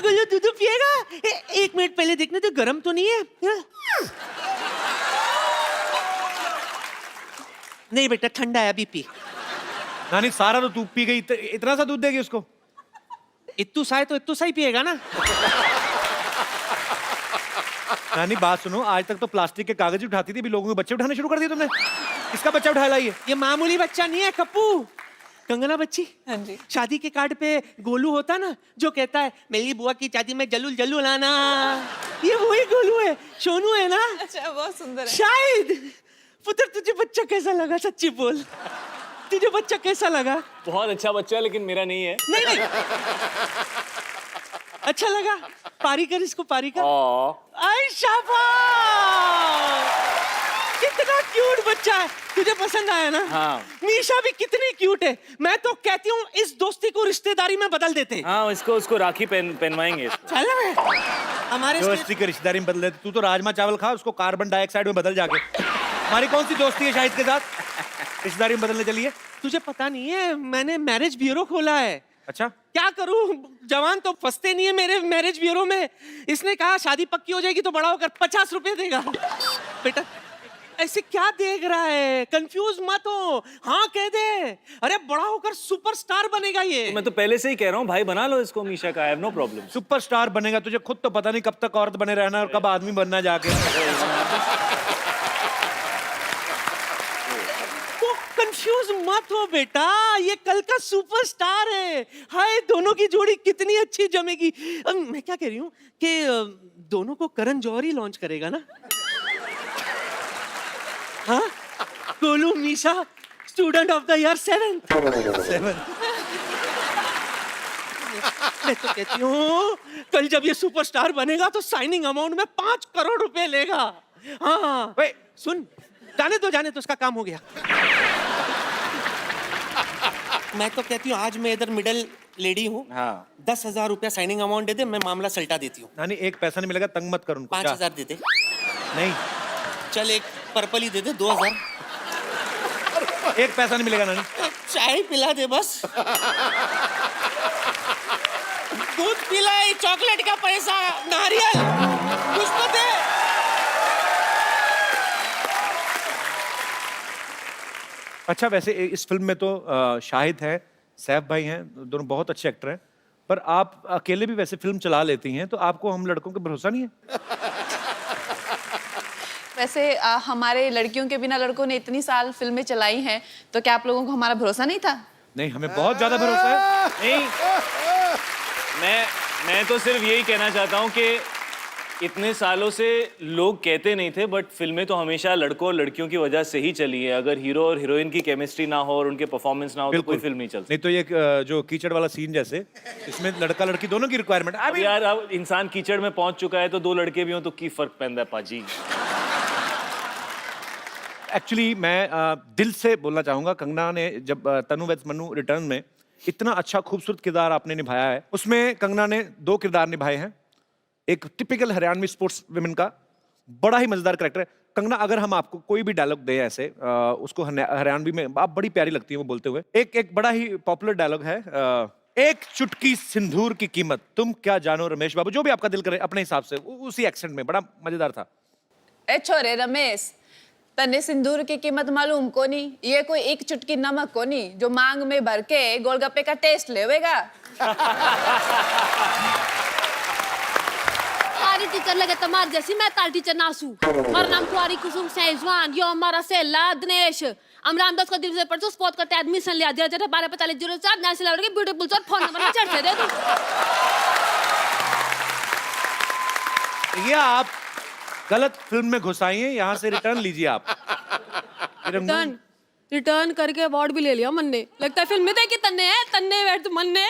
गोलू दूध पिएगा? एक मिनट पहले देखने तो गर्म तो नहीं है? नहीं बेटा ठंडा है अभी पी। नानी सारा तो तू पी गई, इतना सा दूध देगी उसको? इत्तू सा है तो इत्तू सा ही पिएगा ना। नानी बात सुनो, आज तक तो प्लास्टिक के कागज उठाती थी, अभी लोगों के बच्चे उठाने शुरू कर दिए तुमने। किसका बच्चा उठा लाई है? ये मामूली बच्चा नहीं है कप्पू, कंगना बच्ची। हाँ जी। शादी के कार्ड पे गोलू होता ना जो कहता है मेरी बुआ की शादी में जलूल जलूल आना, ये वही गोलू है, सोनू है ना। अच्छा बहुत सुंदर है। शायद पुत्र तुझे बच्चा कैसा लगा? सच्ची बोल, तुझे बच्चा कैसा लगा? बहुत अच्छा बच्चा है लेकिन मेरा नहीं है। नहीं नहीं अच्छा लगा? पारी कर इसको, पारी कर। आई शाबाश, कितना क्यूट बच्चा है। तुझे पसंद आया ना? हाँ। मीशा भी कितनी क्यूट है। मैं तो कहती हूँ इस दोस्ती को रिश्तेदारी में बदल देते। हाँ उसको राखी पहनवाएंगे। चल हमारे दोस्ती की रिश्तेदारी में बदल देते? तू तो राजमा चावल खा, उसको कार्बन डाइऑक्साइड में बदल जाके। हमारी कौन सी दोस्ती है शाहिद के साथ रिश्तेदारी में बदलने चली है? तुझे पता नहीं है मैंने मैरिज ब्यूरो खोला है। अच्छा क्या करूं, जवान तो फंसते नहीं है मेरे मैरिज ब्यूरो में। इसने कहा शादी पक्की हो जाएगी तो बड़ा होकर 50 रुपए देगा। बेटा ऐसे क्या देख रहा है, कंफ्यूज मत हो, हाँ कह दे। अरे बड़ा होकर सुपरस्टार बनेगा ये। मैं तो पहले से ही कह रहा हूँ भाई, बना लो इसको मीशा का, I have no problem. Superstar बनेगा? तुझे खुद तो पता नहीं कब तक औरत बने रहना और कब आदमी बनना जाके। कंफ्यूज मत हो बेटा, ये कल का सुपरस्टार है। हाय दोनों की जोड़ी कितनी अच्छी जमेगी। मैं क्या कह रही हूँ कि दोनों को करण जौहर ही लॉन्च करेगा ना। हाँ Golu Misha student of the year 7th। मैं तो कहती हूँ कल जब ये सुपरस्टार बनेगा तो साइनिंग अमाउंट में 5 करोड़ रुपए लेगा। हाँ सुन, जाने तो उसका काम हो गया। मैं तो कहती हूँ आज मैं इधर मिडिल लेडी हूँ। हाँ 10,000 रुपया साइनिंग अमाउंट दे दे, मैं मामला सल्टा देती हूँ। नानी एक पैसा नहीं मिलेगा, तंग मत कर उनको। 5,000 दे दे। नहीं चल एक पर्पल ही दे दे 2,000। एक पैसा नहीं मिलेगा नानी। चाय पिला दे बस। दूध पिलाई, चॉकलेट का पैसा, नारियल कुछ तो दे। अच्छा वैसे इस फिल्म में तो शाहिद है, सैफ भाई हैं, दोनों बहुत अच्छे एक्टर हैं, पर आप अकेले भी वैसे फिल्म चला लेती हैं, तो आपको हम लड़कों पे भरोसा नहीं है? वैसे हमारे लड़कियों के बिना लड़कों ने इतनी साल फिल्में चलाई हैं, तो क्या आप लोगों को हमारा भरोसा नहीं था? नहीं, हमें बहुत ज्यादा भरोसा है। नहीं, मैं तो सिर्फ यही कहना चाहता हूँ कि इतने सालों से लोग कहते नहीं थे, बट फिल्में तो हमेशा लड़कों और लड़कियों की वजह से ही चली है। अगर हीरो और हीरोइन की केमिस्ट्री ना हो और उनके परफॉर्मेंस ना हो तो कोई फिल्म नहीं चलती। नहीं तो ये जो कीचड़ वाला सीन जैसे, इसमें लड़का लड़की दोनों की रिक्वायरमेंट। अब यार अब इंसान कीचड़ में पहुंच चुका है तो दो लड़के भी हों तो की फर्क पैंदा है पाजी। एक्चुअली मैं दिल से बोलना चाहूंगा, कंगना ने जब तनु वेड्स मन्नू रिटर्न में इतना अच्छा खूबसूरत किरदार आपने निभाया है, उसमें कंगना ने 2 किरदार निभाए हैं। एक टिपिकल हरियाणवी स्पोर्ट्स विमेन का बड़ा ही मजेदार कैरेक्टर है। कंगना अगर हम आपको कोई भी डायलॉग दें ऐसे, उसको हरियाणवी में आप बड़ी प्यारी लगती है वो बोलते हुए। एक बड़ा ही पॉपुलर डायलॉग है, एक चुटकी सिंदूर की कीमत तुम क्या जानो रमेश बाबू, जो भी आपका दिल करे अपने हिसाब से, उसी एक्सेंट में, बड़ा मजेदार था। ए छोरे रमेश, तन्ने सिंदूर की कीमत मालूम को नहीं? ये कोई एक चुटकी नमक को नहीं जो मांग में भर के गोलगप्पे का टेस्ट लेवेगा। तुम्हारी टीचर लगे तुम्हारी जैसी, मैं तार टीचर नासू। मेरा नाम कुआरी कुसुम सेजवान, यो हमारा सेला दिनेश। हम रामदास का दिल से परसों स्पॉट करते एडमिशन लिया दिया 124504 नेशनल लेवल के ब्यूटीफुल सर फोन नंबर में चढ़ दे तू। ये आप गलत फिल्म में घुसाई हैं, यहाँ से रिटर्न लीजिए आप। रिटर्न करके अवार्ड भी ले लिया मन ने। लगता है फिल्म में देखी तन्ने है, तन्ने बैठ मन ने।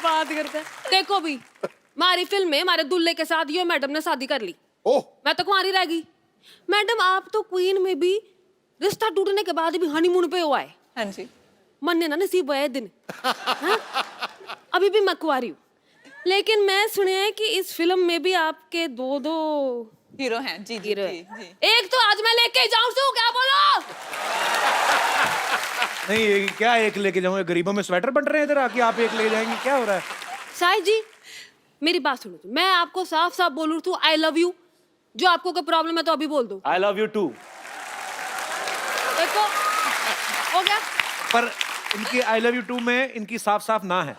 बात करते हैं। देखो भी हमारी फिल्म में हमारे दुल्हे के साथ यो मैडम ने शादी कर ली। मैं तो कुंवारी रह गई। मैडम आप तो क्वीन में भी रिश्ता टूटने के बाद भी हनीमून पे हुआ है। हाँ जी। मन ने ना नसीब हुआ है दिन। हाँ? अभी भी मैं कुंवारी हूँ, लेकिन मैं सुने हैं कि इस फिल्म में भी आपके 2 हीरो हैं। जी जी, हीरो जी, है। जी। एक तो आज मैं लेके जाऊं, क्या बोलो? नहीं ये क्या एक लेके जाऊंगा, गरीबों में स्वेटर बन रहे हैं इधर आके, आप एक ले जाएंगे, क्या हो रहा है? साहिद जी मेरी बात सुनो, मैं आपको साफ साफ बोलूँ तो आई लव यू, जो आपको कोई प्रॉब्लम है तो अभी बोल दो। I love you too. देखो हो गया। पर इनकी आई लव यू टू में इनकी साफ साफ ना है।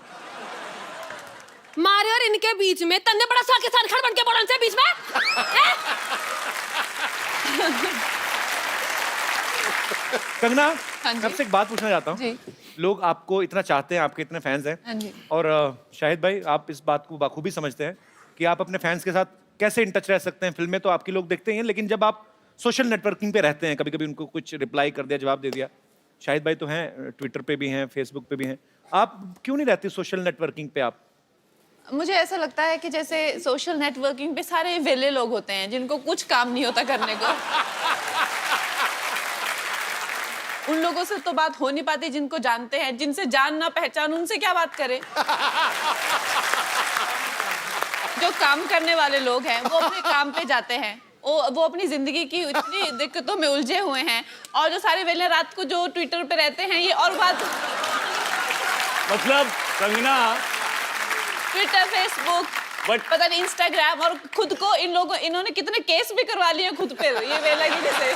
मारे और इनके बीच में तन्ने बड़ा सा के साथ खड़ बन के बोलन से बीच में हैं? कंगना, हाँ जी। मैं आपसे एक बात पूछना चाहता हूँ। जी। लोग आपको इतना चाहते हैं, आपके इतने फैंस हैं। हाँ जी। और शाहिद भाई आप इस बात को बखूबी समझते हैं कि आप अपने फैंस के साथ कैसे इन टच रह सकते हैं। फिल्में तो आपकी लोग देखते ही हैं, लेकिन जब आप सोशल नेटवर्किंग पे रहते हैं, कभी कभी उनको कुछ रिप्लाई कर दिया, जवाब दे दिया। शाहिद भाई तो हैं, ट्विटर पे भी हैं, फेसबुक पे भी हैं, आप क्यों नहीं रहती सोशल नेटवर्किंग पे आप? मुझे ऐसा लगता है कि जैसे सोशल नेटवर्किंग पे सारे वेले लोग होते हैं जिनको कुछ काम नहीं होता करने को। उन लोगों से तो बात हो नहीं पाती जिनको जानते हैं, जिनसे जान ना पहचान उनसे क्या बात करें। जो काम करने वाले लोग हैं वो अपने काम पे जाते हैं, वो अपनी जिंदगी की इतनी दिक्कतों में उलझे हुए हैं, और जो सारे वेले रात को जो ट्विटर पे रहते हैं ये और बात। मतलब कंगना, ट्विटर, फेसबुक, पता नहीं इंस्टाग्राम, और खुद को इन्होंने कितने केस भी करवा लिए खुद पे ये वेला की वजह से।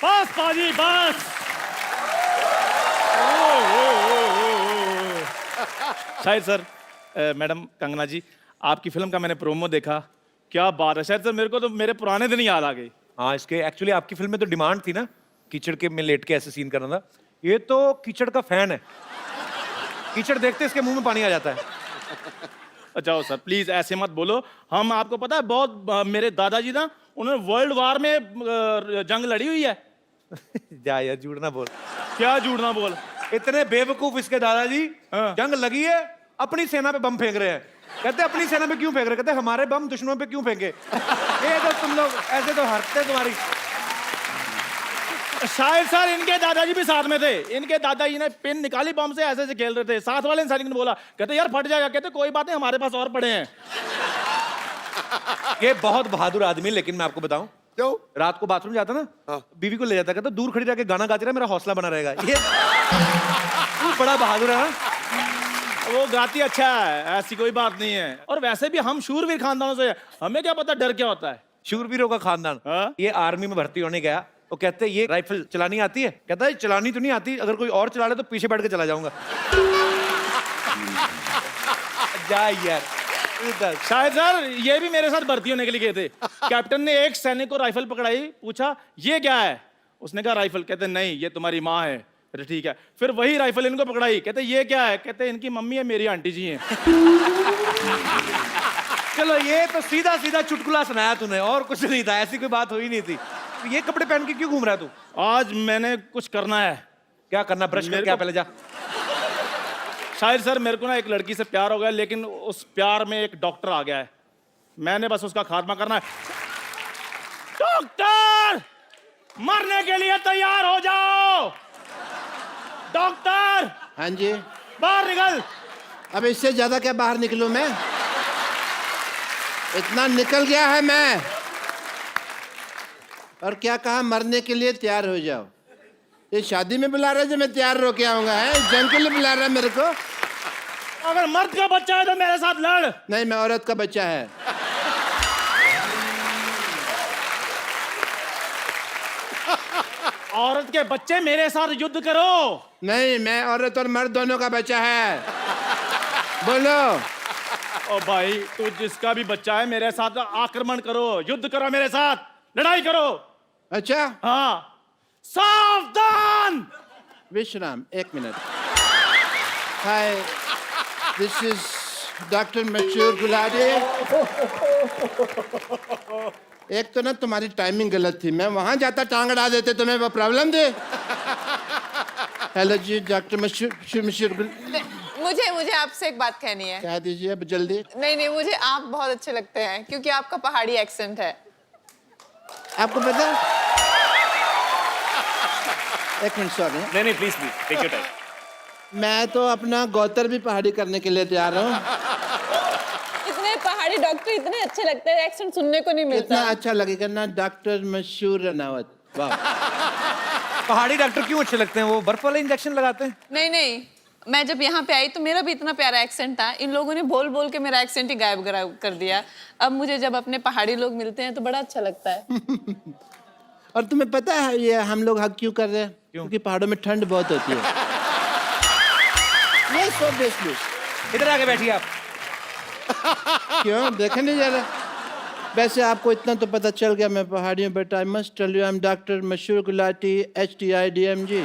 बस पाजी बस। शाहिद सर, मैडम कंगना जी, आपकी फिल्म का मैंने प्रोमो देखा, क्या बात है शाहिद सर, मेरे को तो मेरे पुराने दिन याद आ गए। हाँ, इसके एक्चुअली आपकी फिल्म में तो डिमांड थी ना, कीचड़ के में लेट के ऐसे सीन करना था। ये तो कीचड़ का फैन है, कीचड़ देखते इसके मुंह में पानी आ जाता है। अच्छा सर प्लीज ऐसे मत बोलो, हम आपको पता है बहुत मेरे दादाजी ना, उन्होंने वर्ल्ड वार में जंग लड़ी हुई है। जा यार, झूठ ना बोल। क्या झूठ ना बोल, इतने बेवकूफ इसके दादाजी, हाँ। जंग लगी है, अपनी सेना पे बम फेंक रहे हैं। कहते अपनी सेना पे क्यों फेंक रहे? कहते हमारे बम दुश्मनों पे क्यों फेंके? ये तो तुम लोग ऐसे तो हरते तुम्हारी। शायद सर इनके दादाजी भी साथ में थे, इनके दादाजी ने पिन निकाली बम से, ऐसे ऐसे खेल रहे थे, साथ वाले सैनिक ने बोला, कहते यार फट जाएगा, कहते कोई बात नहीं हमारे पास और पड़े हैं। ये बहुत बहादुर आदमी, लेकिन मैं आपको बताऊं, क्यों रात को बाथरूम जाता ना, बीवी को ले जाता, कहता दूर खड़ी जाके गाना गाती रहा, मेरा हौसला बना रहेगा। ये बड़ा बहादुर है ना। वो गाती अच्छा है, ऐसी कोई बात नहीं है, और वैसे भी हम शूरवीर खानदानों से, हमें क्या पता डर क्या होता है। शूरवीरों का खानदान। हाँ? ये आर्मी में भर्ती होने गया, वो कहते ये राइफल चलानी आती है? कहता है चलानी तो नहीं आती, अगर कोई और चला ले तो पीछे बैठ के चला जाऊंगा। जा यार। शायद सर ये भी मेरे साथ भर्ती होने के लिए गए थे, कैप्टन ने एक सैनिक को राइफल पकड़ाई, पूछा ये क्या है, उसने कहा राइफल, कहते नहीं ये तुम्हारी माँ है, अरे ठीक है, फिर वही राइफल इनको पकड़ाई, कहते ये क्या है, कहते इनकी मम्मी है, मेरी आंटी जी हैं। चलो ये तो सीधा सीधा चुटकुला सुनाया तूने, और कुछ नहीं था, ऐसी कोई बात हुई नहीं थी। ये कपड़े पहन के क्यों घूम रहा है तू? आज मैंने कुछ करना है। क्या करना? ब्रश कर क्या पहले जा। शायद सर मेरे को ना एक लड़की से प्यार हो गया, लेकिन उस प्यार में एक डॉक्टर आ गया है, मैंने बस उसका खात्मा करना है। डॉक्टर मरने के लिए तैयार हो जाओ। डॉक्टर हाँ जी, बाहर निकल। अब इससे ज्यादा क्या बाहर निकलूं मैं? इतना निकल गया है मैं। और क्या कहा? मरने के लिए तैयार हो जाओ। ये शादी में बुला रहा है जो मैं तैयार रो के आऊंगा, है जंग के लिए बुला रहा है मेरे को? अगर मर्द का बच्चा है तो मेरे साथ लड़। नहीं, मैं औरत का बच्चा है। औरत के बच्चे मेरे साथ युद्ध करो। नहीं, मैं औरत और मर्द दोनों का बच्चा है। बोलो। ओ भाई तू जिसका भी बच्चा है मेरे साथ आक्रमण करो, युद्ध करो मेरे साथ, लड़ाई करो। अच्छा, हाँ सावधान। विश्राम, एक minute. Hi, this is doctor मशहूर गुलाटी। एक तो ना तुम्हारी टाइमिंग गलत थी, मैं वहां जाता टांग अड़ा देते, तुम्हें वो प्रॉब्लम दे। हेलो जी डॉक्टर मशहूर। मुझे आपसे एक बात कहनी है। कह दीजिए अब जल्दी। नहीं, मुझे आप बहुत अच्छे लगते हैं क्योंकि आपका पहाड़ी एक्सेंट है। आपको पता? एक मिनट, सॉरी। नहीं प्लीज टेक योर टाइम। मैं तो अपना गौतर भी पहाड़ी करने के लिए तैयार हूँ। इतने पहाड़ी डॉक्टर इतने अच्छे लगते हैं, एक्सेंट सुनने को नहीं मिलता। इतना अच्छा लगेगा ना डॉक्टर मशहूर रनावत। वाह। पहाड़ी डॉक्टर क्यों अच्छे लगते हैं? वो बर्फ वाले इंजेक्शन लगाते हैं? नहीं नहीं, मैं जब यहाँ पे आई तो मेरा भी इतना प्यारा एक्सेंट था, इन लोगों ने बोल बोल के मेरा एक्सेंट ही गायब कर दिया। अब मुझे जब अपने पहाड़ी लोग मिलते हैं तो बड़ा अच्छा लगता है। और तुम्हें पता है ये हम लोग हक क्यों कर रहे हैं? क्योंकि पहाड़ों में ठंड बहुत होती है। ये सो बेस्टली। इधर आके बैठिए आप। क्यों देखे नहीं जा रहा? वैसे आपको इतना तो पता चल गया मैं पहाड़ियों, but I must tell you I am doctor मशहूर गुलाटी HTIDMG।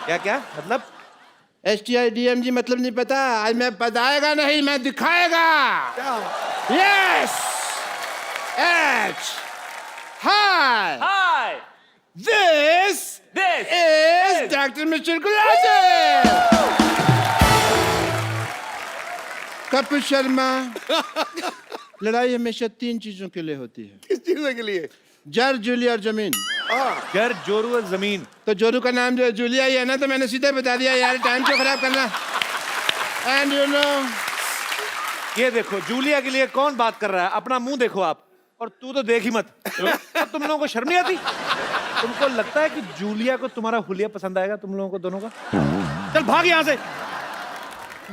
क्या क्या मतलब? HTIDMG मतलब नहीं पता? आज मैं बताएगा नहीं, मैं दिखाएगा। Yes H hi hi this this is doctor मशहूर गुलाटी। कपिल शर्मा। लड़ाई हमेशा 3 चीजों के लिए होती है। किस चीज़ के लिए? जर, जूली और जमीन। जर, जोरू और जमीन। तो जोरू का नाम जो है जूलिया ही है ना, तो मैंने सीधे बता दिया यार, टाइम क्यों खराब करना। एंड यू नो, ये देखो जूलिया के लिए कौन बात कर रहा है? अपना मुंह देखो आप, और तू तो देख ही मत। अब तुम लोगों को शर्म नहीं आती? तुमको लगता है कि जूलिया को तुम्हारा हुलिया पसंद आएगा? तुम लोगों को दोनों का? चल भाग यहाँ से।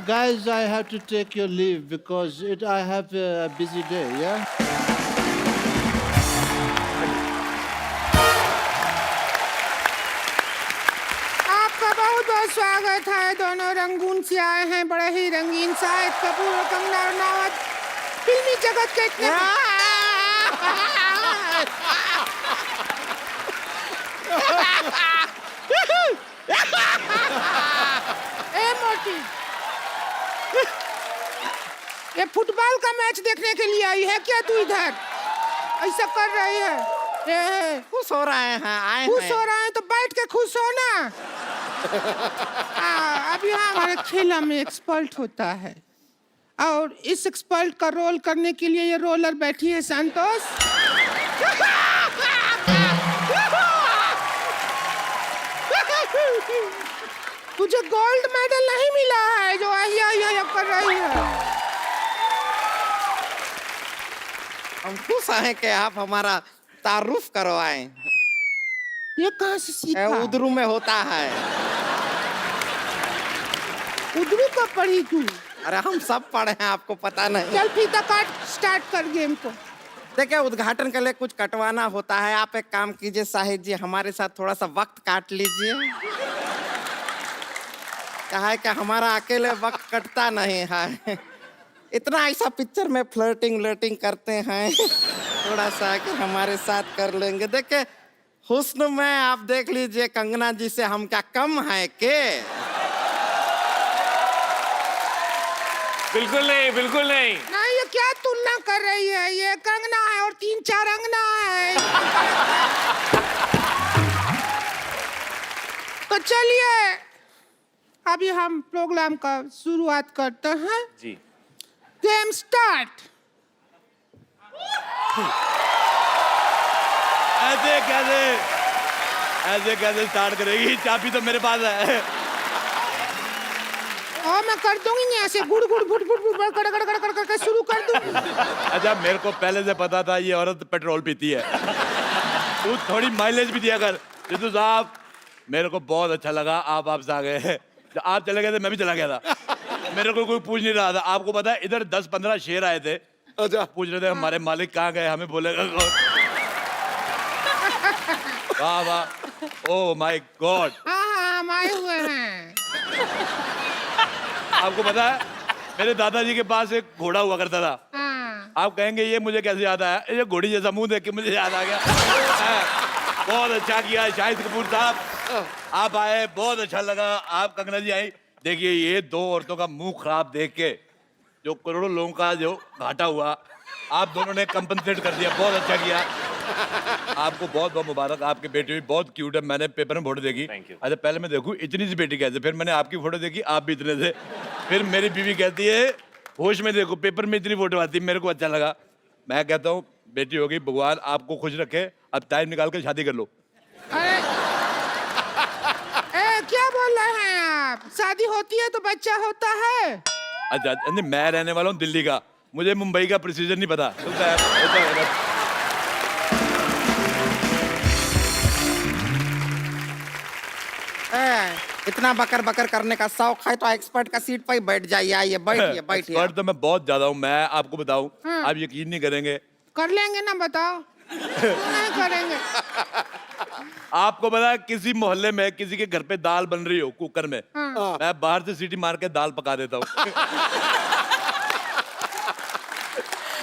guys, I have to take your leave because I have a busy day, yeah? आपका बहुत बहुत स्वागत है। दोनों रंगून से आए हैं, बड़े ही रंगीन। शाहिद कपूर और कंगना रनावत फिल्मी जगत के इतने ए मोटी, ये फुटबॉल का मैच देखने के लिए आई है क्या तू इधर? ऐसा कर रही है? खुश हो रहे हैं, आए खुश हैं। हो रहे हैं तो बैठ के खुश हो ना। अब यहाँ हमारे खेला में एक्सपर्ट होता है, और इस एक्सपर्ट का रोल करने के लिए ये रोलर बैठी है संतोष। तुझे गोल्ड मेडल नहीं मिला है जो आहिया कर रही है। हम खुश हैं कि आप हमारा तारुफ करवाएं। ये कहाँ से सीखा? उधरू में होता है। उधरू का पढ़ी तू? अरे हम सब पढ़े हैं, आपको पता नहीं। चल फीता काट, स्टार्ट कर गेम को। देखिए, उद्घाटन के लिए कुछ कटवाना होता है। आप एक काम कीजिए शाहिद जी, हमारे साथ थोड़ा सा वक्त काट लीजिए। कहा है कि हमारा अकेले वक्त कटता नहीं है। इतना ऐसा पिक्चर में फ्लर्टिंग करते हैं, थोड़ा सा आकर हमारे साथ कर लेंगे। देखिए, हुस्न में आप देख लीजिए कंगना जी से हम क्या कम है के? बिल्कुल नहीं, बिल्कुल नहीं। नहीं, ये क्या तुलना कर रही है? ये कंगना है और 3-4 अंगना है। तो चलिए अभी हम प्रोग्राम का शुरुआत करते हैं। जी। Game start. ऐसे कैसे स्टार्ट करेगी? चाबी तो मेरे पास है। और मैं कर दूंगी ऐसे गुड़ गुड़ फुट फुट फुट कर कर कर कर करके शुरू कर दूंगी। अच्छा, मेरे को पहले से पता था ये औरत पेट्रोल पीती है। तू थोड़ी माइलेज भी दिया कर। सिद्धू साहब, मेरे को बहुत अच्छा लगा आप आपसे आ गए। जब आप चले गए थे मैं भी चला गया था। मेरे को कोई पूछ नहीं रहा था। आपको पता है इधर 10-15 शेर आए थे। अच्छा, पूछ रहे थे हमारे मालिक कहाँ गए, हमें बोलेगा कौन? वाह वाह, ओह माय गॉड। हाँ हम आए हुए हैं। आपको पता है मेरे दादाजी के पास एक घोड़ा हुआ करता था। हाँ। आप कहेंगे ये मुझे कैसे याद आया? ये घोड़ी जैसा मुंह देख के मुझे याद आ गया। बहुत अच्छा किया शाहिद कपूर साहब, आप आए, बहुत अच्छा लगा। आप कंगना जी आई। देखिए, ये 2 औरतों का मुंह खराब देख के जो करोड़ों लोगों का जो घाटा हुआ, आप दोनों ने कंपनसेट कर दिया। बहुत अच्छा किया। आपको बहुत बहुत मुबारक। आपकी बेटी भी बहुत क्यूट है। मैंने पेपर में फोटो देखी। Thank you. अच्छा, पहले मैं देखूं इतनी सी बेटी कैसे, फिर मैंने आपकी फोटो देखी, आप भी इतने थे। फिर मेरी बीवी कहती है होश में देखो, पेपर में इतनी फोटो आती है। मेरे को अच्छा लगा। मैं कहता हूँ बेटी होगी, भगवान आपको खुश रखे। अब टाइम निकाल कर शादी कर लो। अरे क्या बोल रहे हैं आप? शादी होती है तो बच्चा होता है। अच्छा, नहीं, मैं रहने वाला हूँ दिल्ली का, मुझे मुंबई का प्रोसीजर नहीं पता। होता है। इतना बकर बकर करने का शौक है तो एक्सपर्ट का सीट पर ही बैठ जाइए। आइए बैठिए बैठिए। एक्सपर्ट तो मैं बहुत ज्यादा हूँ। मैं आपको बताऊं, आप यकीन नहीं करेंगे। कर लेंगे ना, बताओ। क्यों नहीं करेंगे? आपको पता है, किसी मोहल्ले में किसी के घर पे दाल बन रही हो कुकर में, मैं बाहर से सीटी मार के दाल पका देता हूँ।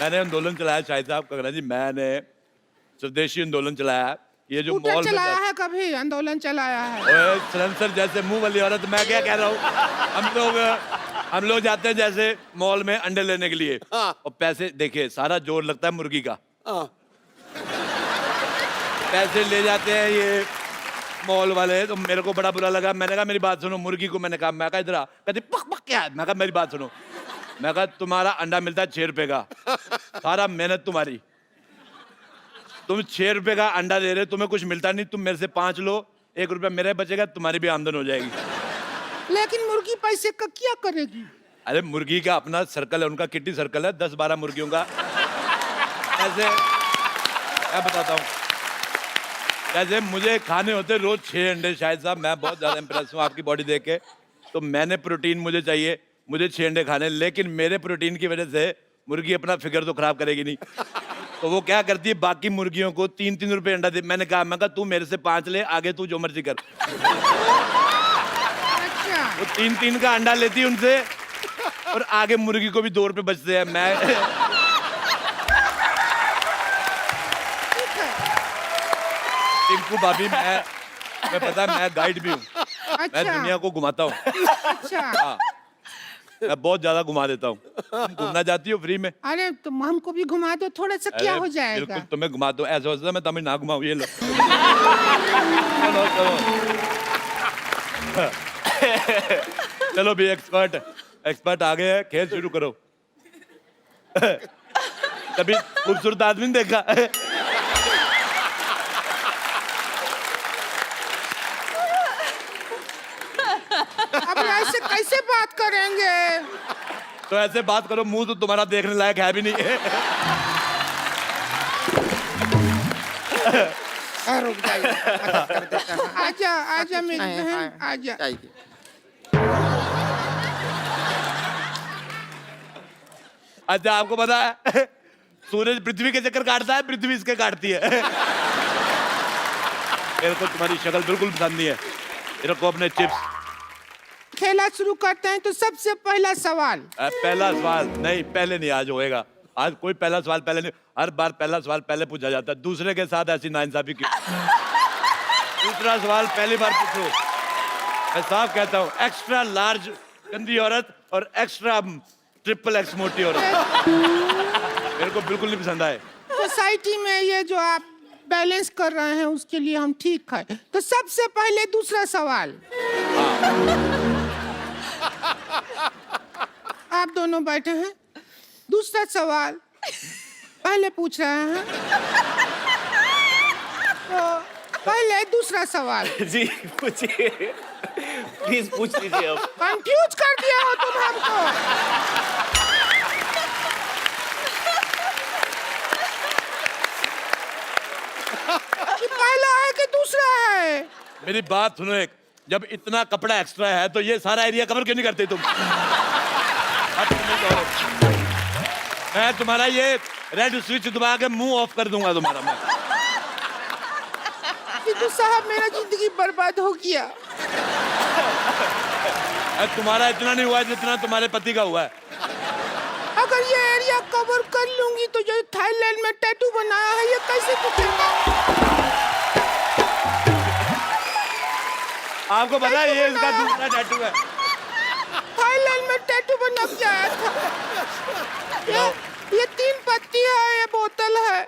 मैंने आंदोलन चलाया शाहिद साहब, कंगना जी, मैंने स्वदेशी आंदोलन चलाया। ये जो स्कूटर मॉल चलाया है, कभी आंदोलन चलाया है? ओए सलेंसर जैसे मुंह वाली औरत, मैं क्या कह रहा हूँ, हम लोग जाते हैं जैसे मॉल में अंडे लेने के लिए, और पैसे देखिए, सारा जोर लगता है मुर्गी का। पैसे ले जाते हैं ये मॉल वाले, तो मेरे को बड़ा बुरा लगा। मैंने कहा मेरी बात सुनो, मुर्गी को मैंने कहा, मैं कहा इधर आ, कहती पक पक क्या है? मैं कहा मेरी बात सुनो, मैं कहा तुम्हारा अंडा मिलता है 6 रुपए का, सारा मेहनत तुम्हारी, तुम 6 रुपए का अंडा दे रहे, तुम्हें कुछ मिलता नहीं, तुम मेरे से 5 लो, 1 रुपया मेरे बचेगा, तुम्हारी भी आमदन हो जाएगी। लेकिन मुर्गी पैसे का क्या करेगी? अरे मुर्गी का अपना सर्कल है, उनका किट्टी सर्कल है, 10-12 मुर्गियों का। ऐसे मैं बताता हूँ, जैसे मुझे खाने होते रोज 6 अंडे, शायद साहब मैं बहुत ज्यादा इंप्रेस हूँ आपकी बॉडी देख के, तो मैंने प्रोटीन मुझे चाहिए, मुझे 6 अंडे खाने, लेकिन मेरे प्रोटीन की वजह से मुर्गी अपना फिगर तो खराब करेगी नहीं, तो वो क्या करती है, बाकी मुर्गियों को 3-3 रुपए अंडा दे। मैंने कहा तू मेरे से 5 ले, आगे तू जो मर्जी कर। अच्छा। वो 3-3 का अंडा लेती है उनसे, और आगे मुर्गी को भी 2 रुपए बचते हैं। मैं टिंकू भाभी, मैं पता है, मैं गाइड भी हूँ, मैं अच्छा। दुनिया को घुमाता हूँ। अच्छा। हाँ, मैं बहुत ज्यादा घुमा देता हूँ। तुम घूमना चाहती हो फ्री में? अरे तुम हमको भी घुमा दो, थोड़ा सा क्या अरे, हो जाएगा? बिल्कुल तुम्हें घुमा दो, ऐसा होता है मैं तुम्हें ना घुमाऊँ, ये लो। चलो चलो चलो भी, एक्सपर्ट आ गए हैं, खेल शुरू करो। कभी खूबसूरत आदमी नहीं देखा? अब ऐसे कैसे बात करेंगे? तो ऐसे बात करो, मुंह तो तुम्हारा देखने लायक है भी नहीं है। रुक जाइए, मदद कर देते हैं। आजा आजा मेरी नहीं, बहन, हाँ, आजा। जाइए। अच्छा, आपको पता है सूरज पृथ्वी के चक्कर काटता है, पृथ्वी इसके काटती है। मेरे को तुम्हारी शक्ल बिल्कुल पसंद नहीं है। मेरे को अपने चिप्स। खेला शुरू करते हैं, तो सबसे पहला सवाल। पहला सवाल नहीं, पहले नहीं, आज होएगा। आज कोई पहला सवाल पहले नहीं, हर बार पहला सवाल पहले पूछा जाता है। दूसरे के साथ ऐसी नाइंसाफी क्यों? दूसरा सवाल पहली बार पूछो। मैं साफ कहता हूँ, एक्स्ट्रा लार्ज गंदी औरत और एक्स्ट्रा ट्रिपल एक्स मोटी औरत मेरे को बिल्कुल नहीं पसंद आए। सोसाइटी में ये जो आप बैलेंस कर रहे हैं, उसके लिए हम ठीक है। तो सबसे पहले दूसरा सवाल। आप दोनों बैठे हैं, दूसरा सवाल पहले पूछ रहे हैं, तो पहले दूसरा सवाल। जी पूछिए, प्लीज पूछ लीजिए अब। कंफ्यूज कर दिया हो तुम हमको। कि पहला है कि दूसरा है? मेरी बात सुनो, एक जब इतना कपड़ा एक्स्ट्रा है तो ये सारा एरिया कवर क्यों नहीं करते तुम? मैं तुम्हारा ये रेड स्विच दबा के मुंह ऑफ कर दूंगा तुम्हारा मैं। तो साहब, मेरा जिंदगी बर्बाद हो गया। तुम्हारा इतना नहीं हुआ जितना तुम्हारे पति का हुआ है। अगर ये एरिया कवर कर लूंगी तो जो थाईलैंड में टैटू बनाया है, ये कैसे दिखेगा? आपको पता है ये इसका दूसरा टैटू है। थाईलैंड में टैटू बना के आया था। ये 3 पत्ती है, ये बोतल है।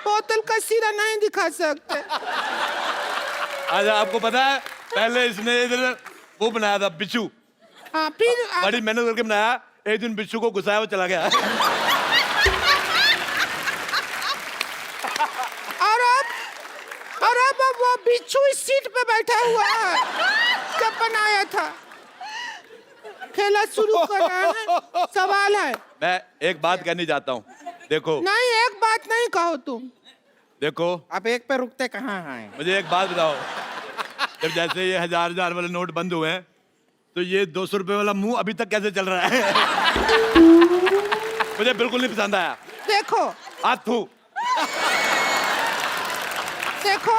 बोतल का सिरा नहीं दिखा सकते। अच्छा, आपको पता है पहले इसने इधर वो बनाया था बिच्छू। हाँ, फिर बड़ी मेहनत करके बनाया, एक दिन बिच्छू को घुसाया, वो चला गया। और अब वो बिच्छू इस सीट पे बैठा हुआ है जब बनाया था। खेला शुरू कर रहे हैं, सवाल है। मैं एक बात कहनी चाहता हूँ, देखो। नहीं, एक बात नहीं कहो तुम। देखो, आप एक पे रुकते कहाँ हैं? मुझे एक बात बताओ, जब जैसे ये 1000 वाले नोट बंद हुए हैं तो ये 200 रुपए वाला मुंह अभी तक कैसे चल रहा है? मुझे बिल्कुल नहीं पसंद आया। देखो हाथ थू। देखो,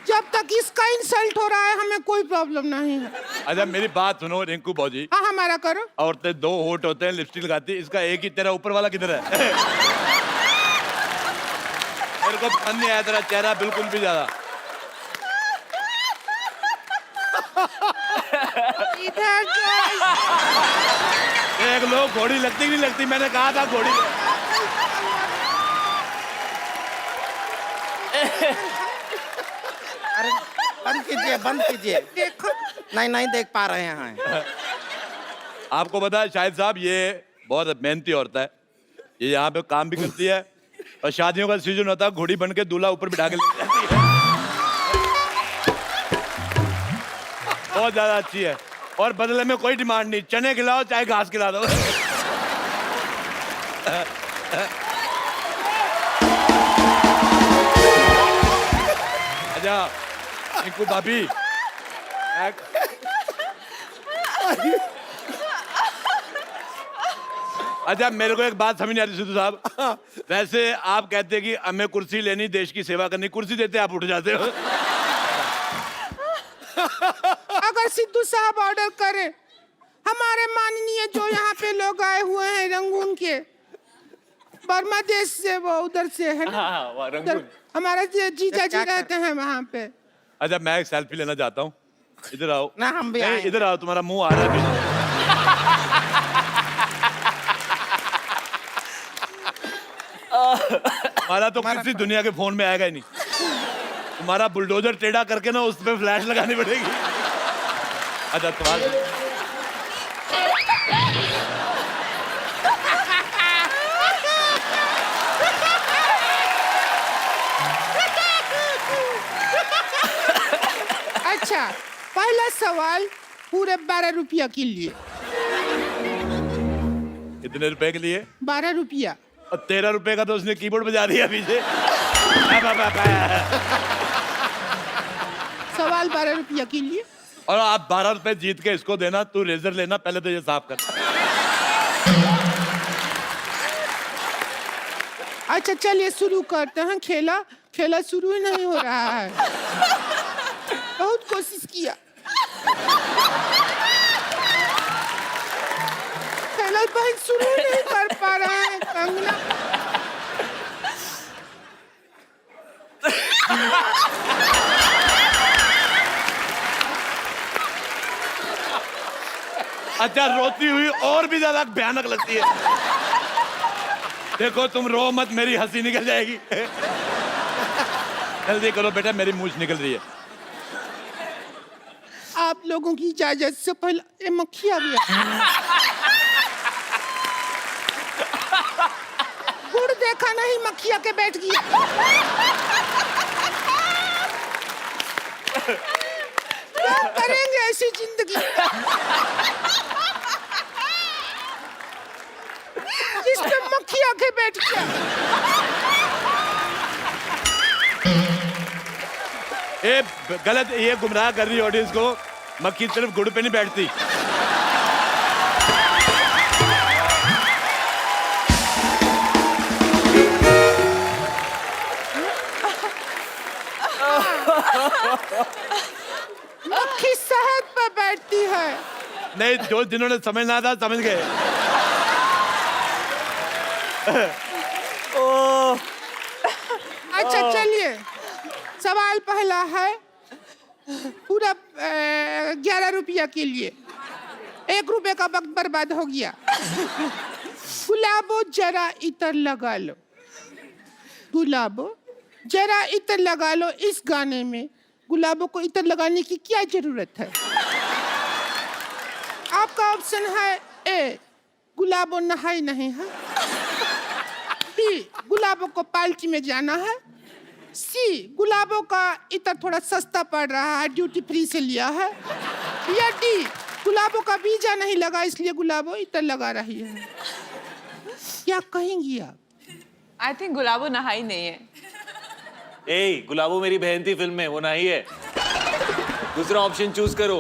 जब तक इसका इंसल्ट हो रहा है हमें कोई प्रॉब्लम नहीं है। अच्छा मेरी बात सुनो रिंकू भौजी, हाँ हमारा करो। औरतें 2 होठ होते हैं, लिपस्टिक लगाती है, इसका एक ही तेरा ऊपर वाला किधर है? मेरे को पसंद नहीं आया तेरा चेहरा बिल्कुल भी ज्यादा। इधर देख लो घोड़ी लगती कि नहीं लगती, मैंने कहा था घोड़ी। अरे बंद कीजिए, बंद कीजिए। देखो, नहीं नहीं देख पा रहे हैं। आपको पता है शाहिद साहब ये बहुत मेहनती औरत है, ये यहाँ पे काम भी करती है और शादियों का सीजन होता है घोड़ी बन के दूल्हा ऊपर बिठा के ले जाती है। बहुत ज्यादा अच्छी है और बदले में कोई डिमांड नहीं, चने खिलाओ चाहे घास खिला दो। अच्छा रिंकू भाभी, अच्छा मेरे को एक बात समझ नहीं आती सिद्धू साहब, वैसे आप कहते हैं कि हमें कुर्सी लेनी, देश की सेवा करनी, कुर्सी देते आप उठ जाते हो। अगर सिद्धू साहब ऑर्डर करे, हमारे माननीय जो यहाँ पे लोग आए हुए हैं रंगून के, बर्मा देश से, वो उधर से है ना, उधर हमारा जीजा जी रहते हैं वहाँ पे। अच्छा मैं एक सेल्फी लेना चाहता हूँ, इधर आओ। ना हम भी नहीं, आएंगे। इधर आओ, तुम्हारा मुंह आ रहा है। हमारा तो किसी दुनिया के फोन में आएगा ही नहीं, तुम्हारा बुलडोजर टेढ़ा करके ना उस पे फ्लैश लगानी पड़ेगी। अच्छा तुम्हारा अच्छा, पहला सवाल पूरे 12 रुपया के लिए। कितने रुपए के लिए? 12 रुपया। और 13 रुपए का तो उसने कीबोर्ड बजा दिया पीछे। सवाल 12 रुपया के लिए। और आप 12 रुपए जीत के इसको देना, तू रेजर लेना, पहले तो ये साफ कर। अच्छा चलिए शुरू करते हैं खेला। खेला शुरू ही नहीं हो रहा है, बहुत कोशिश किया, खेला भाई शुरू नहीं कर पा रहा है। कंगना अच्छा रोती हुई और भी ज्यादा भयानक लगती है। देखो तुम रो मत, मेरी हंसी निकल जाएगी। जल्दी करो बेटा, मेरी मूंछ निकल रही है। आप लोगों की इजाजत से पहले ये मक्खी आ गया। गुड़ देखा नहीं, मक्खिया के बैठ गया। क्या करेंगे ऐसी जिंदगी जिसमें मक्खिया के बैठ गया। ये गलत, ये गुमराह कर रही है ऑडियंस को। मक्खी सिर्फ गुड़ पे नहीं बैठती। मक्खी शहद पे बैठती है। नहीं, जो जिन्होंने समझना था समझ गए। अच्छा चलिए, सवाल पहला है पूरा 11 रुपया के लिए। 1 रुपए का वक्त बर्बाद हो गया। गुलाबो जरा इतर लगा लो, गुलाबो जरा इतर लगा लो। इस गाने में गुलाबों को इतर लगाने की क्या जरूरत है? आपका ऑप्शन है ए, गुलाबो नहाई नहीं है, बी, गुलाबों को पार्टी में जाना है, सी, गुलाबों का इतर थोड़ा सस्ता पड़ रहा है, ड्यूटी फ्री से लिया है, या डी, गुलाबों का वीजा नहीं लगा इसलिए गुलाबो इतर लगा रही है। क्या कहेंगी आप? आई थिंक गुलाबो नहाई नहीं है। ए गुलाबो मेरी बहन थी फिल्म में, वो नहाई है। दूसरा ऑप्शन चूज करो।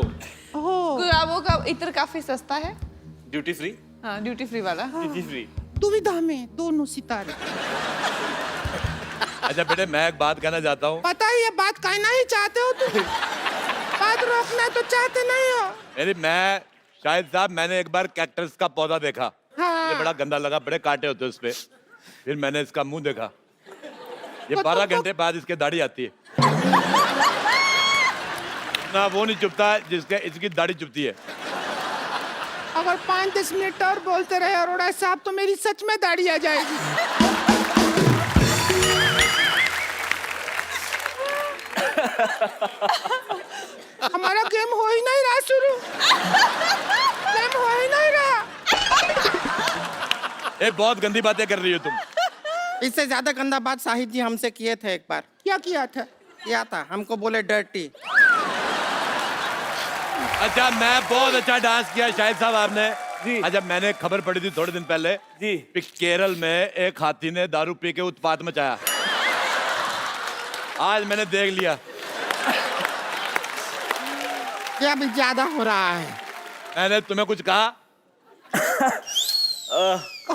गुलाबों का इत्र काफी सस्ता है। Duty free. हाँ, ड्यूटी फ्री वाला। Duty free. दुविधा में दोनों सितारे। अच्छा बेटे, मैं एक बात कहना चाहता हूँ। पता है ये बात कहना ही चाहते हो तुम। बात रोकना तो चाहते नहीं हो। मैं शाहिद साहब, मैंने एक बार कैक्टस का पौधा देखा। हाँ। ये बड़ा गंदा लगा, बड़े कांटे होते उस पे। फिर मैंने इसका मुंह देखा। ये तो 12 तुमको- घंटे बाद इसके दाढ़ी आती है ना, वो नहीं चुभता जिसके इसकी दाढ़ी चुभती है। अगर 5-10 मिनट और बोलते रहे अरोड़ा साहब तो मेरी सच में दाढ़ी आ जाएगी। हमारा गेम हो ही नहीं रहा शुरू। गेम हो ही नहीं रहा। ये बहुत गंदी बातें कर रही हो तुम। इससे ज्यादा गंदा बात शाहिद जी हमसे किए थे एक बार। क्या किया था? किया था, हमको बोले डर्टी। अच्छा, मैं बहुत अच्छा डांस किया शाहिद साहब आपने। जी। अच्छा, मैंने खबर पड़ी थी थोड़े दिन पहले जी। कि केरल में एक हाथी ने दारू पी के उत्पात मचाया। आज मैंने देख लिया। ये अभी ज्यादा हो रहा है। मैंने तुम्हें कुछ कहा?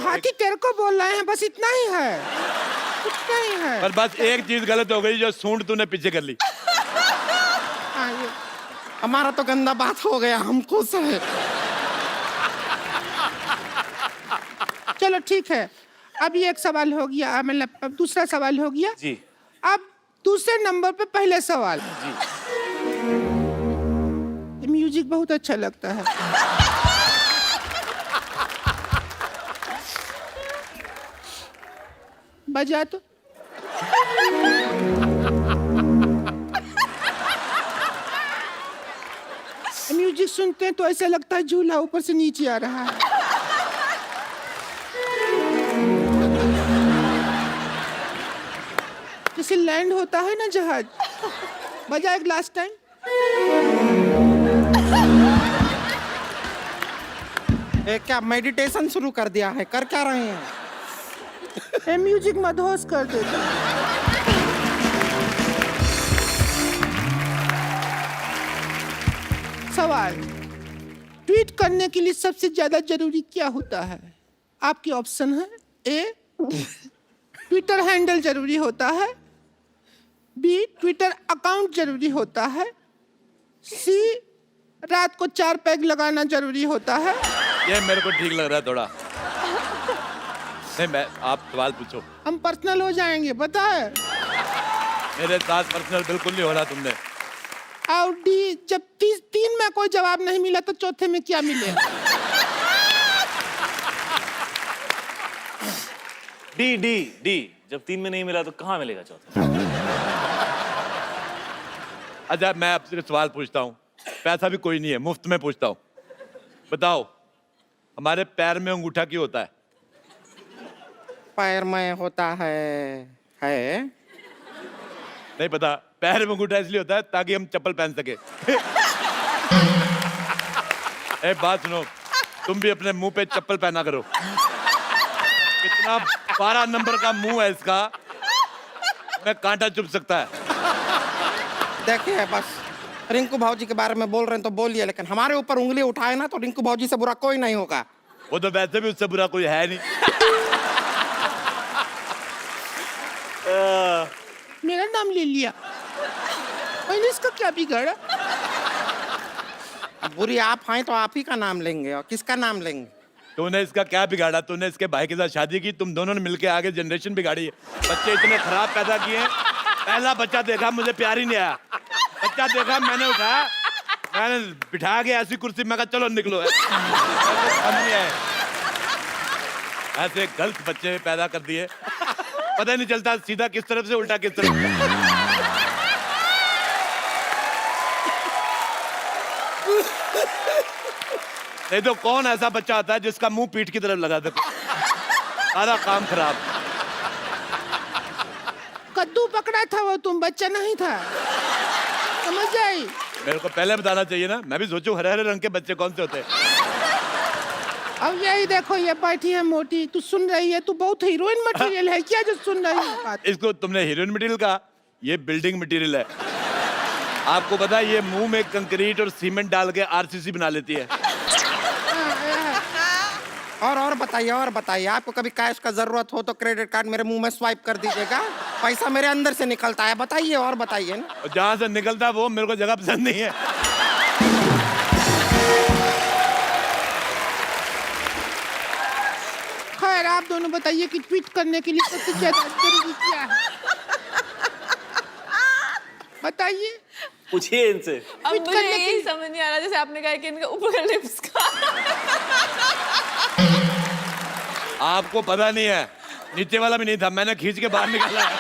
हाथी तेरे को बोल रहे हैं, बस इतना ही है। कुछ नहीं है। पर बस एक चीज गलत हो गई, जो सूंड तूने पीछे कर ली। हाँ, ये हमारा तो गंदा बात हो गया, हम खुश हैं। चलो ठीक है। अब ये एक सवाल हो गया, मतलब अब दूसरा सवाल हो गया। जी। अब दूसरे नंबर पे पहले सवाल। जी। म्यूजिक बहुत अच्छा लगता है। बजा तो। म्यूजिक सुनते हैं तो ऐसा लगता है झूला ऊपर से नीचे आ रहा है। जैसे लैंड होता है ना जहाज। बजा एक लास्ट टाइम। क्या मेडिटेशन शुरू कर दिया है? कर क्या रहे हैं? ये म्यूजिक मदहोश कर देता है। सवाल, ट्वीट करने के लिए सबसे ज्यादा जरूरी क्या होता है? आपके ऑप्शन है। ए, ट्विटर हैंडल जरूरी होता है। बी, ट्विटर अकाउंट जरूरी होता है। सी, रात को 4 पैग लगाना जरूरी होता है। ये मेरे को ठीक लग रहा है थोड़ा। नहीं, मैं आप सवाल पूछो। हम पर्सनल हो जाएंगे, पता है। मेरे साथ पर्सनल बिल्कुल नहीं होना तुमने। और डी, जब 3 में कोई जवाब नहीं मिला तो चौथे में क्या मिलेगा? D D D. जब 3 में नहीं मिला तो कहाँ मिलेगा चौथा? अच्छा, मैं आपसे सवाल पूछता हूँ। पैसा भी कोई नहीं है, मुफ्त में पूछता हूँ। बताओ, हमारे पैर में अंगूठा क्यों होता है? पैर में होता है। नहीं पता? पैर में अंगूठा इसलिए होता है ताकि हम चप्पल पहन सके। एक बात सुनो, तुम भी अपने मुंह पे चप्पल पहना करो। कितना 12 नंबर का मुंह है इसका, मैं कांटा चुभ सकता है। देखिए, बस रिंकू भाजी के बारे में बोल रहे हैं तो बोलिए, लेकिन हमारे ऊपर उंगली उठाए ना तो रिंकू भाजी से बुरा कोई नहीं होगा। वो तो वैसे भी उससे बुरा कोई है नहीं। मेरा नाम ले लिया, मैंने इसका क्या बिगाड़ा? अब बुरी आप हैं तो आप ही का नाम लेंगे, और किसका नाम लेंगे? तूने इसका क्या बिगाड़ा? तूने इसके भाई के साथ शादी की, तुम दोनों ने मिलके आगे जनरेशन बिगाड़ी है। बच्चे इतने खराब पैदा किए हैं। पहला बच्चा देखा, मुझे प्यार ही नहीं आया। बच्चा देखा, मैंने उठाया, मैंने बिठा के ऐसी कुर्सी, मैं कहा चलो निकलो। नहीं आए। ऐसे गलत बच्चे पैदा कर दिए, पता ही नहीं चलता सीधा किस तरफ से उल्टा किस तरफ। नहीं तो कौन ऐसा बच्चा आता है जिसका मुंह पीठ की तरफ लगा दे? सारा काम खराब। कद्दू पकड़ा था वो, तुम बच्चा नहीं था। समझ आई? मेरे को पहले बताना चाहिए ना, मैं भी सोचूं हरे हरे रंग के बच्चे कौन से होते हैं। अब यही देखो, ये बैठी है मोटी, तू सुन रही है? तू बहुत हीरोइन मटेरियल है क्या जो सुन रही है बात? इसको तुमने हीरोइन मटेरियल कहा? ये बिल्डिंग मटेरियल है। आपको पता है ये मुंह में कंक्रीट और सीमेंट डाल के आरसीसी बना लेती है। और बताइए आपको कभी कैश का जरूरत हो तो क्रेडिट कार्ड मेरे मुंह में स्वाइप कर दीजिएगा, पैसा मेरे अंदर से निकलता है। बताइए और बताइए ना। और जहां से निकलता है वो मेरे को जगह पसंद नहीं है। खैर आप दोनों बताइए कि ट्वीट करने के लिए सबसे ज्यादा जरूरी क्या है? बताइए। पूछिए इनसे। अब ट्वीट मुझे करने यही समझ नहीं आ रहा, जैसे आपने कहा कि इनका ऊपर का लिप्स का आपको पता नहीं है, नीचे वाला भी नहीं था, मैंने खींच के बाहर निकाला है।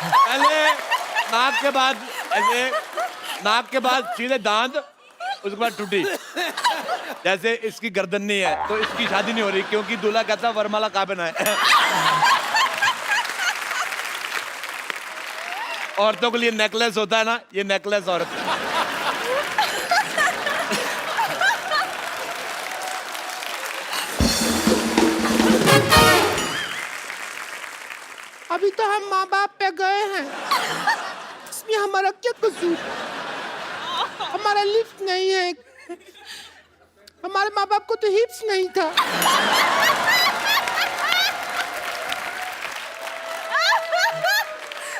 पहले नाक के बाद ऐसे, नाक के बाद सीधे दांत, उसके बाद टूटी। जैसे इसकी गर्दन नहीं है तो इसकी शादी नहीं हो रही, क्योंकि दूल्हा कहता वरमाला कहाँ पहना है। औरतों के लिए नेकलेस होता है ना, ये नेकलेस औरत। अभी तो हम माँ बाप पे गए हैं, इसमें हमारा क्या कसूर? हमारा लिफ्ट नहीं है, हमारे माँ बाप को तो हिप्स नहीं था।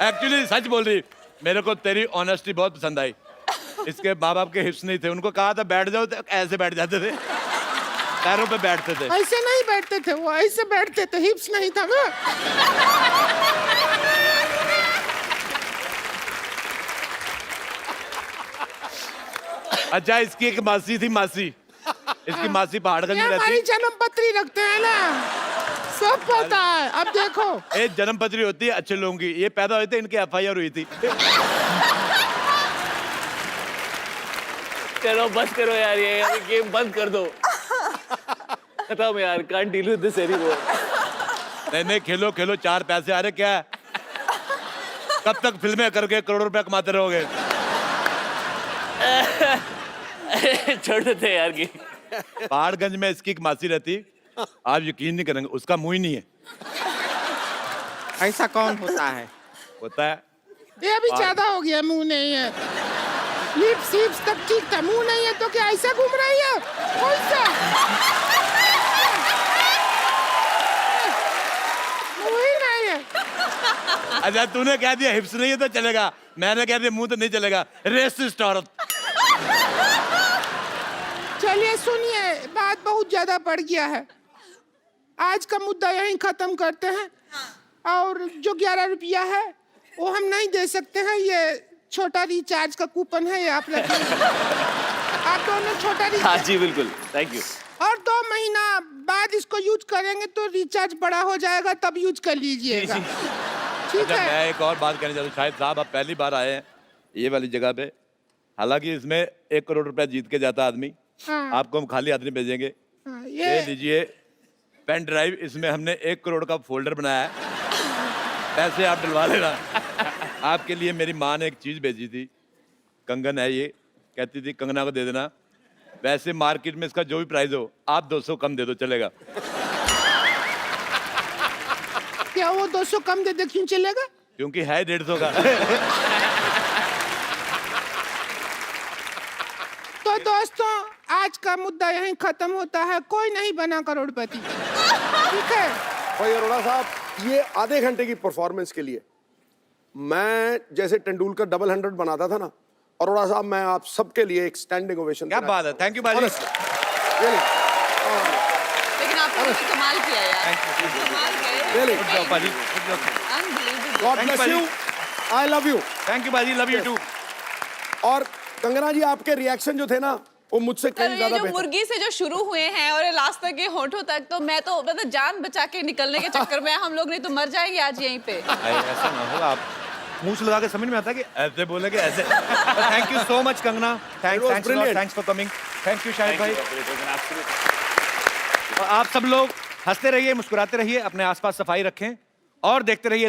एक्चुअली सच बोल रही, मेरे को तेरी ऑनेस्टी बहुत पसंद आई। इसके माँ बाप के हिप्स नहीं थे, उनको कहा था बैठ जाओ तो ऐसे बैठ जाते थे, पैरों पे बैठते थे। ऐसे नहीं बैठते थे, वो ऐसे बैठते थे, हिप्स नहीं था ना। अच्छा, इसकी एक मासी थी, मासी, इसकी मासी पहाड़गंज ये में हमारी रहती। जन्म पत्री रखते हैं ना, सब पता है। अब देखो, एक जन्म पत्री होती है अच्छे लोगों की, ये पैदा हुए थे, इनकी FIR हुई थी। चलो बस करो यार, ये गेम बंद कर दो। खत्म यार, can't deal with this anymore. नहीं, खेलो खेलो, 4 पैसे आ रहे, क्या है? कब तक फिल्में करके करोड़ों रुपया कमाते रहोगे? छोड़ देते यार की। पहाड़गंज में इसकी एक मासी रहती, आप यकीन नहीं करेंगे, उसका मुंह ही नहीं है। ऐसा कौन होता है? होता है। ये अभी ज्यादा हो गया, मुंह नहीं है। लिप्स हिप्स तक ठीक था, मुंह नहीं है तो क्या ऐसा घूम रही है? कौन सा मुंह ही नहीं है? अच्छा, तूने कह दिया हिप्स नहीं है तो चलेगा, मैंने कह दिया मुंह तो नहीं चलेगा। रेसिस्ट औरत। चलिए सुनिए, बात बहुत ज्यादा बढ़ गया है, आज का मुद्दा यहीं खत्म करते हैं। और जो 11 रुपया है वो हम नहीं दे सकते हैं, ये छोटा रिचार्ज का कूपन है, ये आप रखिए। आप दोनों छोटा हाँ रिचार्ज, जी बिल्कुल, थैंक यू। और 2 महीना बाद इसको यूज करेंगे तो रिचार्ज बड़ा हो जाएगा, तब यूज कर लीजिएगा। ठीक अच्छा, है? मैं एक और बात कहना चाहता हूँ। शायद साहब आप पहली बार आए हैं ये वाली जगह पे, हालांकि इसमें 1 करोड़ रुपया जीत के जाता आदमी, हाँ। आपको हम खाली आदमी भेजेंगे। हाँ, ये लीजिए पेन ड्राइव, इसमें हमने 1 करोड़ का फोल्डर बनाया है, पैसे आप डलवा लेना। आपके लिए मेरी माँ ने एक चीज भेजी थी, कंगन है ये, कहती थी कंगना को दे देना। वैसे मार्केट में इसका जो भी प्राइस हो, आप 200 कम दे दो, चलेगा। क्या वो 200 कम दे दे, क्यों चलेगा? क्योंकि है 150 का। तो दोस्तों, आज का मुद्दा यहीं खत्म होता है, कोई नहीं बना करोड़पति। ठीक है? भाई अरोड़ा साहब, ये आधे घंटे की परफॉर्मेंस के लिए मैं जैसे तेंदुलकर डबल 100 बनाता था ना, अरोड़ा साहब मैं आप सबके लिए एक स्टैंडिंग ओवेशन। क्या बात है, थैंक यू बाजी। लेकिन आपने तो कमाल किया यार, कमाल किया। God bless you, I love you. Thank you बाजी, लव यू टू। और कंगना जी, आपके रिएक्शन जो थे ना, वो मुझसे तो कहीं ये ज्यादा जो बेहतर। मुर्गी से जो शुरू हुए हैं और ये लास्ट तक ये होठों तक, तो मैं तो मतलब जान बचा के निकलने के चक्कर में हम लोग नहीं तो मर जाएंगे आज यहीं पे। ऐसा ना होगा, आप मूंछ लगा के समझ में आता है कि ऐसे बोलेंगे ऐसे। Thank you so much Kangana, thanks for coming. Thank you Shahid भाई। और आप सब लोग हंसते रहिए, मुस्कुराते रहिए, अपने आसपास सफाई रखें और देखते रहिए